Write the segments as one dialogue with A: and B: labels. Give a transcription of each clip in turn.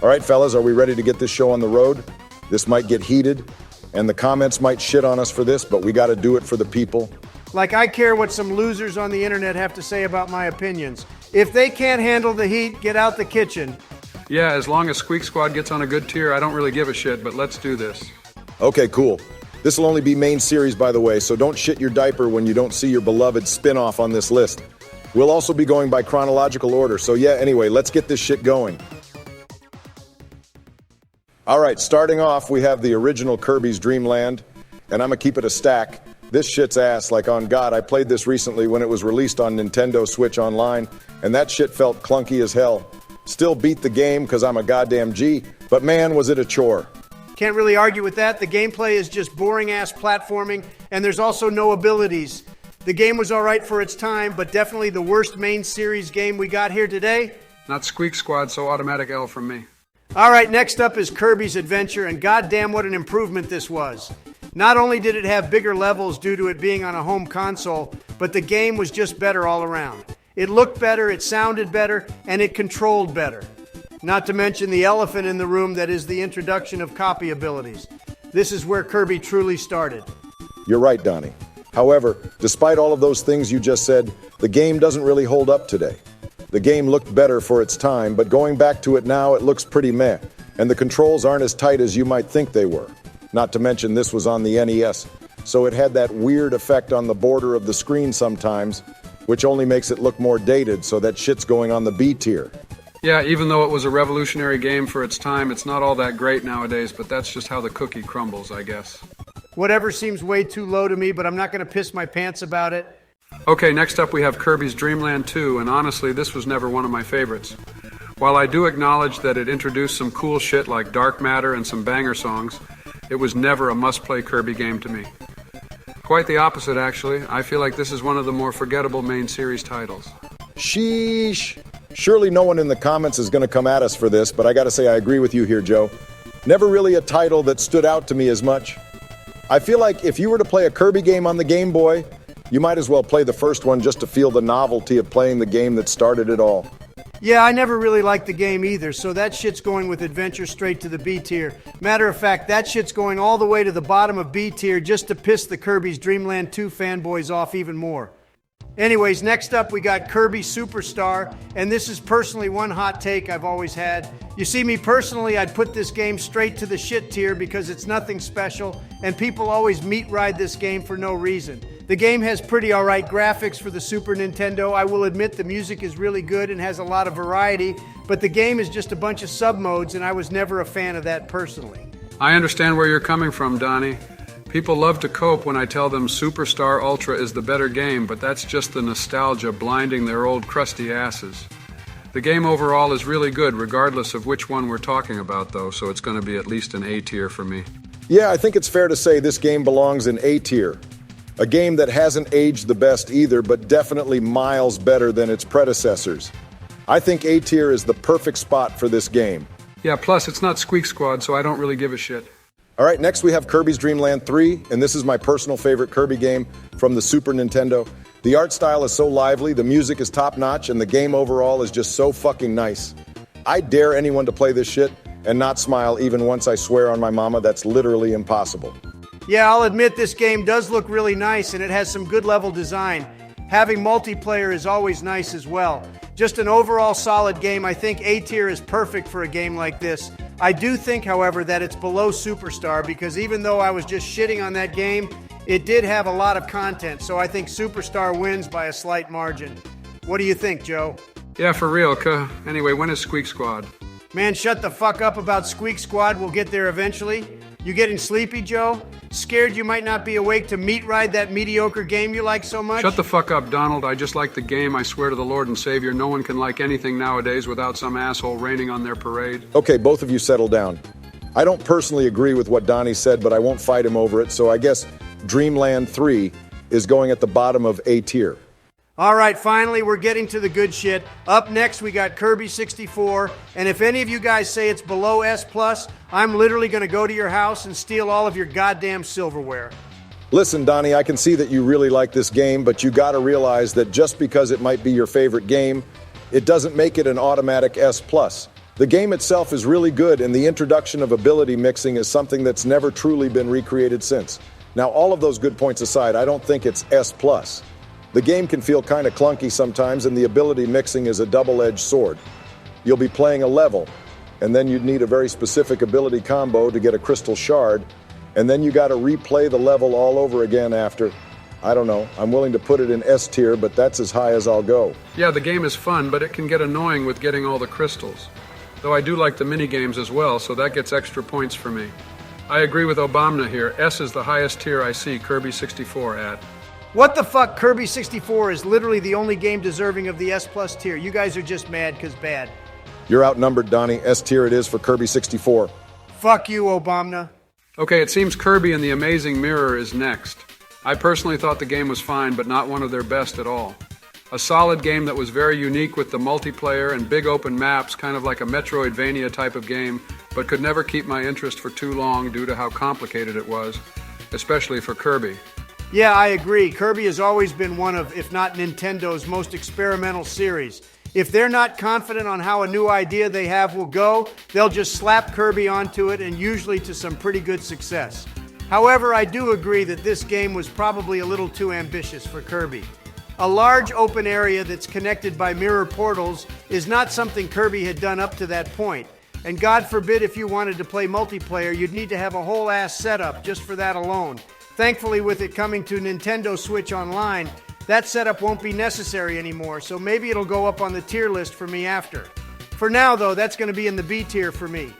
A: All right, fellas, are we ready to get this show on the road? This might get heated, and the comments might shit on us for this, but we got to do it for the people.
B: Like I care what some losers on the internet have to say about my opinions. If they can't handle the heat, get out the kitchen.
C: Yeah, as long as Squeak Squad gets on a good tier, I don't really give a shit, but let's do this.
A: Okay, cool. This will only be main series, by the way, so don't shit your diaper when you don't see your beloved spin-off on this list. We'll also be going by chronological order, so yeah, anyway, let's get this shit going. All right, starting off, we have the original Kirby's Dream Land, and I'm gonna keep it a stack. This shit's ass, like on God. I played this recently when it was released on Nintendo Switch Online, and that shit felt clunky as hell. Still beat the game because I'm a goddamn G, but man, was it a chore.
B: Can't really argue with that. The gameplay is just boring-ass platforming, and there's also no abilities. The game was all right for its time, but definitely the worst main series game we got here today.
C: Not Squeak Squad, so automatic L from me.
B: All right, next up is Kirby's Adventure, and goddamn what an improvement this was. Not only did it have bigger levels due to it being on a home console, but the game was just better all around. It looked better, it sounded better, and it controlled better. Not to mention the elephant in the room that is the introduction of copy abilities. This is where Kirby truly started.
A: You're right, Donnie. However, despite all of those things you just said, the game doesn't really hold up today. The game looked better for its time, but going back to it now, it looks pretty meh, and the controls aren't as tight as you might think they were. Not to mention this was on the NES, so it had that weird effect on the border of the screen sometimes, which only makes it look more dated, so that shit's going on the B tier.
C: Yeah, even though it was a revolutionary game for its time, it's not all that great nowadays, but that's just how the cookie crumbles, I guess.
B: Whatever seems way too low to me, but I'm not going to piss my pants about it.
C: Okay, next up we have Kirby's Dream Land 2, and honestly, this was never one of my favorites. While I do acknowledge that it introduced some cool shit like Dark Matter and some banger songs, it was never a must-play Kirby game to me. Quite the opposite, actually. I feel like this is one of the more forgettable main series titles.
A: Sheesh. Surely no one in the comments is going to come at us for this, but I gotta say I agree with you here, Joe. Never really a title that stood out to me as much. I feel like if you were to play a Kirby game on the Game Boy, you might as well play the first one just to feel the novelty of playing the game that started it all.
B: Yeah, I never really liked the game either, so that shit's going with Adventure straight to the B tier. Matter of fact, that shit's going all the way to the bottom of B tier just to piss the Kirby's Dream Land 2 fanboys off even more. Anyways, next up we got Kirby Superstar, and this is personally one hot take I've always had. You see, me personally, I'd put this game straight to the shit tier because it's nothing special, and people always meat ride this game for no reason. The game has pretty alright graphics for the Super Nintendo. I will admit the music is really good and has a lot of variety, but the game is just a bunch of sub-modes, and I was never a fan of that personally.
C: I understand where you're coming from, Donnie. People love to cope when I tell them Superstar Ultra is the better game, but that's just the nostalgia blinding their old crusty asses. The game overall is really good, regardless of which one we're talking about, though, so it's going to be at least an A tier for me.
A: Yeah, I think it's fair to say this game belongs in A tier. A game that hasn't aged the best either, but definitely miles better than its predecessors. I think A tier is the perfect spot for this game.
C: Yeah, plus it's not Squeak Squad, so I don't really give a shit.
A: All right, next we have Kirby's Dream Land 3, and this is my personal favorite Kirby game from the Super Nintendo. The art style is so lively, the music is top-notch, and the game overall is just so fucking nice. I dare anyone to play this shit and not smile even once I swear on my mama that's literally impossible.
B: Yeah, I'll admit this game does look really nice, and it has some good level design. Having multiplayer is always nice as well. Just an overall solid game. I think A tier is perfect for a game like this. I do think, however, that it's below Superstar because even though I was just shitting on that game, it did have a lot of content, so I think Superstar wins by a slight margin. What do you think, Joe?
C: Yeah, for real, Anyway, when is Squeak Squad?
B: Man, shut the fuck up about Squeak Squad. We'll get there eventually. You getting sleepy, Joe? Scared you might not be awake to meat ride that mediocre game you like so much?
C: Shut the fuck up, Donald. I just like the game. I swear to the Lord and Savior, no one can like anything nowadays without some asshole raining on their parade.
A: Okay, both of you settle down. I don't personally agree with what Donnie said, but I won't fight him over it, so I guess Dreamland 3 is going at the bottom of A tier.
B: All right, finally, we're getting to the good shit. Up next, we got Kirby 64, and if any of you guys say it's below S+, I'm literally going to go to your house and steal all of your goddamn silverware.
A: Listen, Donnie, I can see that you really like this game, but you gotta realize that just because it might be your favorite game, it doesn't make it an automatic S+. The game itself is really good, and the introduction of ability mixing is something that's never truly been recreated since. Now, all of those good points aside, I don't think it's S+. The game can feel kind of clunky sometimes, and the ability mixing is a double-edged sword. You'll be playing a level, and then you'd need a very specific ability combo to get a crystal shard, and then you got to replay the level all over again after. I don't know. I'm willing to put it in S tier, but that's as high as I'll go.
C: Yeah, the game is fun, but it can get annoying with getting all the crystals. Though I do like the mini-games as well, so that gets extra points for me. I agree with Obama here. S is the highest tier I see Kirby 64 at.
B: What the fuck? Kirby 64 is literally the only game deserving of the S+ tier. You guys are just mad because bad.
A: You're outnumbered, Donnie. S tier it is for Kirby 64.
B: Fuck you, Obama.
C: Okay, it seems Kirby and the Amazing Mirror is next. I personally thought the game was fine, but not one of their best at all. A solid game that was very unique with the multiplayer and big open maps, kind of like a Metroidvania type of game, but could never keep my interest for too long due to how complicated it was, especially for Kirby.
B: Yeah, I agree. Kirby has always been one of, if not Nintendo's, most experimental series. If they're not confident on how a new idea they have will go, they'll just slap Kirby onto it, and usually to some pretty good success. However, I do agree that this game was probably a little too ambitious for Kirby. A large open area that's connected by mirror portals is not something Kirby had done up to that point. And God forbid if you wanted to play multiplayer, you'd need to have a whole ass setup just for that alone. Thankfully, with it coming to Nintendo Switch Online, that setup won't be necessary anymore, so maybe it'll go up on the tier list for me after. For now, though, that's going to be in the B tier for me.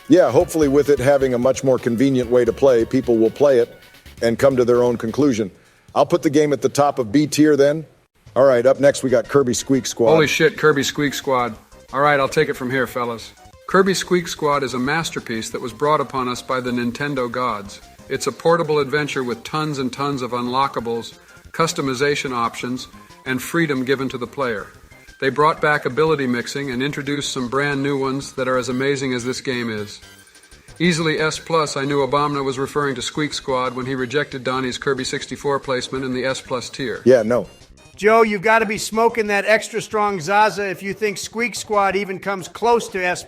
A: Yeah, hopefully with it having a much more convenient way to play, people will play it and come to their own conclusion. I'll put the game at the top of B tier then. All right, up next we got Kirby Squeak Squad.
C: Holy shit, Kirby Squeak Squad. All right, I'll take it from here, fellas. Kirby Squeak Squad is a masterpiece that was brought upon us by the Nintendo gods. It's a portable adventure with tons and tons of unlockables, customization options, and freedom given to the player. They brought back ability mixing and introduced some brand new ones that are as amazing as this game is. Easily S+, I knew Obama was referring to Squeak Squad when he rejected Donnie's Kirby 64 placement in the S+ tier.
A: Yeah, no.
B: Joe, you've got to be smoking that extra strong Zaza if you think Squeak Squad even comes close to S+.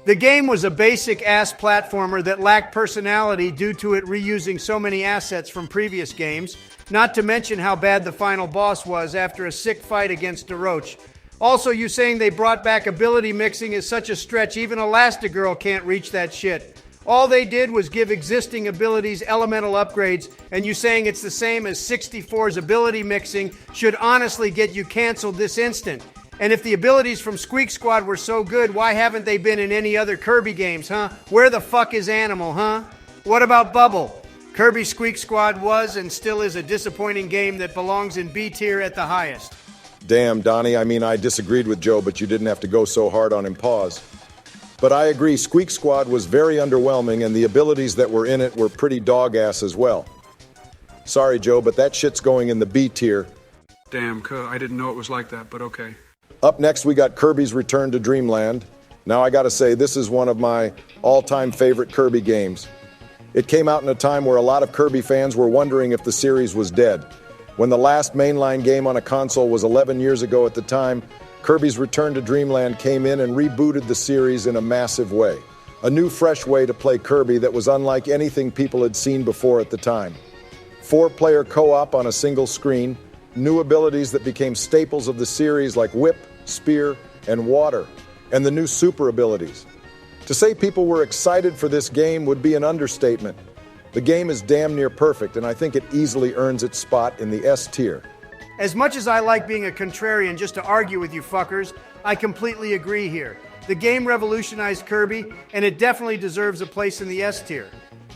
B: The game was a basic ass platformer that lacked personality due to it reusing so many assets from previous games, not to mention how bad the final boss was after a sick fight against DeRoach. Also, you saying they brought back ability mixing is such a stretch, even Elastigirl can't reach that shit. All they did was give existing abilities elemental upgrades, and you saying it's the same as 64's ability mixing should honestly get you canceled this instant. And if the abilities from Squeak Squad were so good, why haven't they been in any other Kirby games, huh? Where the fuck is Animal, huh? What about Bubble? Kirby Squeak Squad was and still is a disappointing game that belongs in B tier at the highest.
A: Damn, Donnie, I disagreed with Joe, but you didn't have to go so hard on him. Pause. But I agree, Squeak Squad was very underwhelming, and the abilities that were in it were pretty dog-ass as well. Sorry, Joe, but that shit's going in the B tier.
C: Damn, I didn't know it was like that, but okay.
A: Up next, we got Kirby's Return to Dreamland. Now, I gotta say, this is one of my all-time favorite Kirby games. It came out in a time where a lot of Kirby fans were wondering if the series was dead. When the last mainline game on a console was 11 years ago at the time, Kirby's Return to Dreamland came in and rebooted the series in a massive way. A new, fresh way to play Kirby that was unlike anything people had seen before at the time. 4-player co-op on a single screen, new abilities that became staples of the series like Whip, Spear, and Water, and the new super abilities. To say people were excited for this game would be an understatement. The game is damn near perfect, and I think it easily earns its spot in the S tier.
B: As much as I like being a contrarian just to argue with you fuckers, I completely agree here. The game revolutionized Kirby, and it definitely deserves a place in the S tier.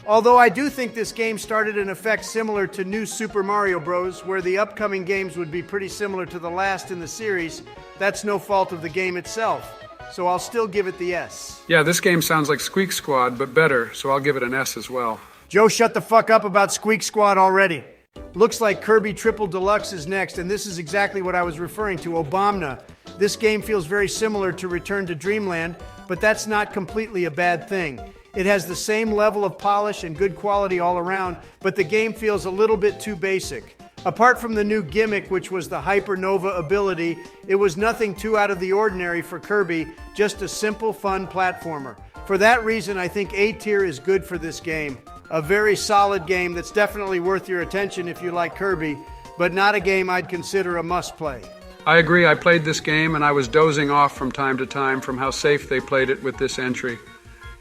B: Although I do think this game started an effect similar to New Super Mario Bros., where the upcoming games would be pretty similar to the last in the series, that's no fault of the game itself. So I'll still give it the S.
C: Yeah, this game sounds like Squeak Squad, but better, so I'll give it an S as well.
B: Joe, shut the fuck up about Squeak Squad already. Looks like Kirby Triple Deluxe is next, and this is exactly what I was referring to, Obama. This game feels very similar to Return to Dreamland, but that's not completely a bad thing. It has the same level of polish and good quality all around, but the game feels a little bit too basic. Apart from the new gimmick, which was the Hypernova ability, it was nothing too out of the ordinary for Kirby, just a simple, fun platformer. For that reason, I think A tier is good for this game. A very solid game that's definitely worth your attention if you like Kirby, but not a game I'd consider a must-play.
C: I agree. I played this game and I was dozing off from time to time from how safe they played it with this entry.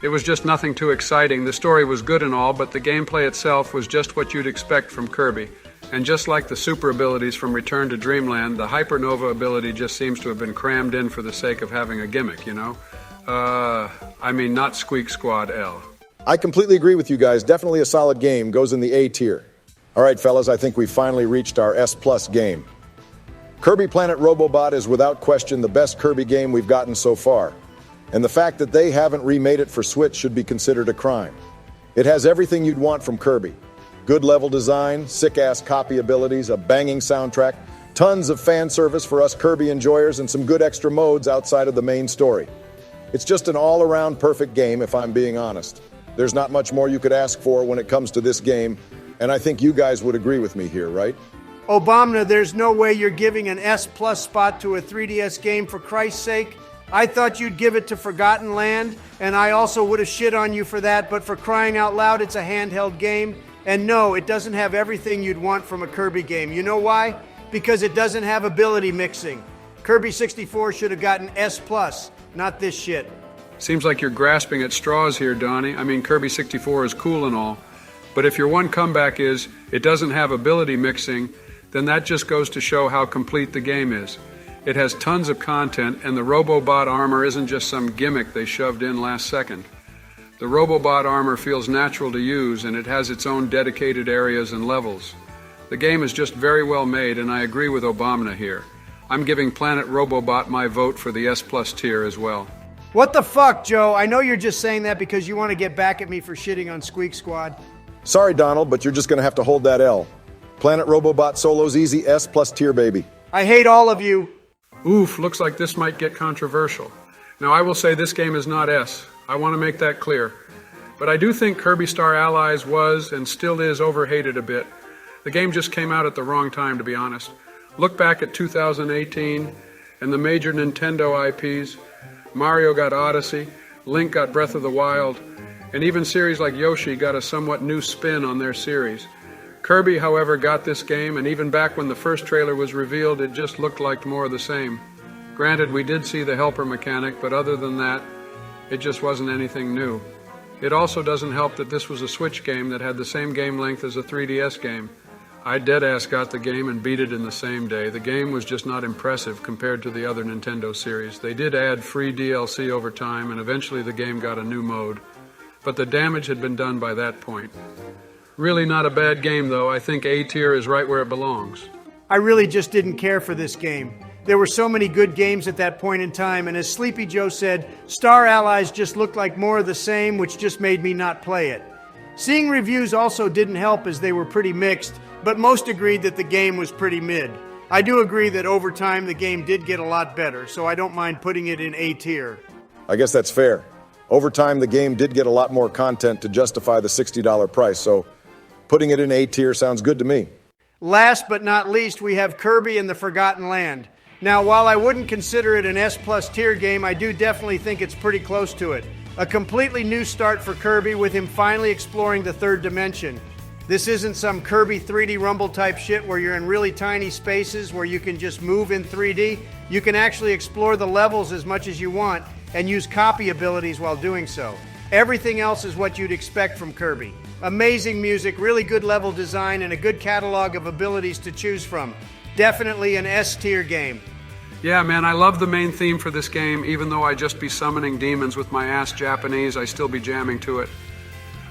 C: It was just nothing too exciting. The story was good and all, but the gameplay itself was just what you'd expect from Kirby. And just like the super abilities from Return to Dreamland, the Hypernova ability just seems to have been crammed in for the sake of having a gimmick, you know? Not Squeak Squad L.
A: I completely agree with you guys. Definitely a solid game. Goes in the A tier. All right, fellas, I think we finally reached our S+ game. Kirby Planet Robobot is without question the best Kirby game we've gotten so far. And the fact that they haven't remade it for Switch should be considered a crime. It has everything you'd want from Kirby. Good level design, sick-ass copy abilities, a banging soundtrack, tons of fan service for us Kirby enjoyers, and some good extra modes outside of the main story. It's just an all-around perfect game, if I'm being honest. There's not much more you could ask for when it comes to this game, and I think you guys would agree with me here, right?
B: Obama, there's no way you're giving an S+ spot to a 3DS game, for Christ's sake. I thought you'd give it to Forgotten Land, and I also would have shit on you for that, but for crying out loud, it's a handheld game. And no, it doesn't have everything you'd want from a Kirby game. You know why? Because it doesn't have ability mixing. Kirby 64 should have gotten S+, not this shit.
C: Seems like you're grasping at straws here, Donnie. I mean, Kirby 64 is cool and all, but if your one comeback is it doesn't have ability mixing, then that just goes to show how complete the game is. It has tons of content, and the Robobot armor isn't just some gimmick they shoved in last second. The Robobot armor feels natural to use, and it has its own dedicated areas and levels. The game is just very well made, and I agree with Obama here. I'm giving Planet Robobot my vote for the S+ tier as well.
B: What the fuck, Joe? I know you're just saying that because you want to get back at me for shitting on Squeak Squad.
A: Sorry, Donald, but you're just going to have to hold that L. Planet Robobot Solo's easy S+ tier, baby.
B: I hate all of you.
C: Oof, looks like this might get controversial. Now, I will say this game is not S. I want to make that clear. But I do think Kirby Star Allies was and still is overhated a bit. The game just came out at the wrong time, to be honest. Look back at 2018 and the major Nintendo IPs. Mario got Odyssey, Link got Breath of the Wild, and even series like Yoshi got a somewhat new spin on their series. Kirby, however, got this game, and even back when the first trailer was revealed, it just looked like more of the same. Granted, we did see the helper mechanic, but other than that, it just wasn't anything new. It also doesn't help that this was a Switch game that had the same game length as a 3DS game. I deadass got the game and beat it in the same day. The game was just not impressive compared to the other Nintendo series. They did add free DLC over time, and eventually the game got a new mode. But the damage had been done by that point. Really not a bad game, though. I think A tier is right where it belongs.
B: I really just didn't care for this game. There were so many good games at that point in time, and as Sleepy Joe said, Star Allies just looked like more of the same, which just made me not play it. Seeing reviews also didn't help, as they were pretty mixed, but most agreed that the game was pretty mid. I do agree that over time the game did get a lot better, so I don't mind putting it in A tier.
A: I guess that's fair. Over time, the game did get a lot more content to justify the $60 price, so putting it in A tier sounds good to me.
B: Last but not least, we have Kirby and the Forgotten Land. Now, while I wouldn't consider it an S+ tier game, I do definitely think it's pretty close to it. A completely new start for Kirby, with him finally exploring the third dimension. This isn't some Kirby 3D Rumble type shit where you're in really tiny spaces where you can just move in 3D. You can actually explore the levels as much as you want and use copy abilities while doing so. Everything else is what you'd expect from Kirby. Amazing music, really good level design, and a good catalog of abilities to choose from. Definitely an S tier game.
C: Yeah, man, I love the main theme for this game. Even though I just be summoning demons with my ass Japanese, I still be jamming to it.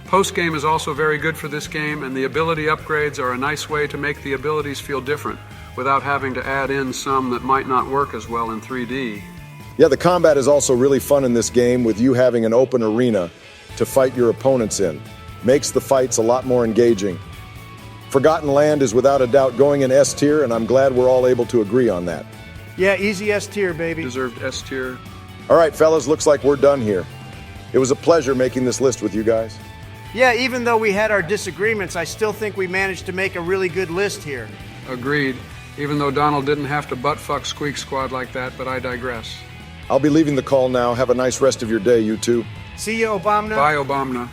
C: Post-game is also very good for this game, and the ability upgrades are a nice way to make the abilities feel different without having to add in some that might not work as well in 3D.
A: Yeah, the combat is also really fun in this game, with you having an open arena to fight your opponents in. Makes the fights a lot more engaging. Forgotten Land is without a doubt going in S tier, and I'm glad we're all able to agree on that.
B: Yeah, easy S tier, baby.
C: Deserved S tier.
A: All right, fellas, looks like we're done here. It was a pleasure making this list with you guys.
B: Yeah, even though we had our disagreements, I still think we managed to make a really good list here.
C: Agreed. Even though Donald didn't have to butt-fuck Squeak Squad like that, but I digress.
A: I'll be leaving the call now. Have a nice rest of your day, you two.
B: See you, Obama.
C: Bye, Obama.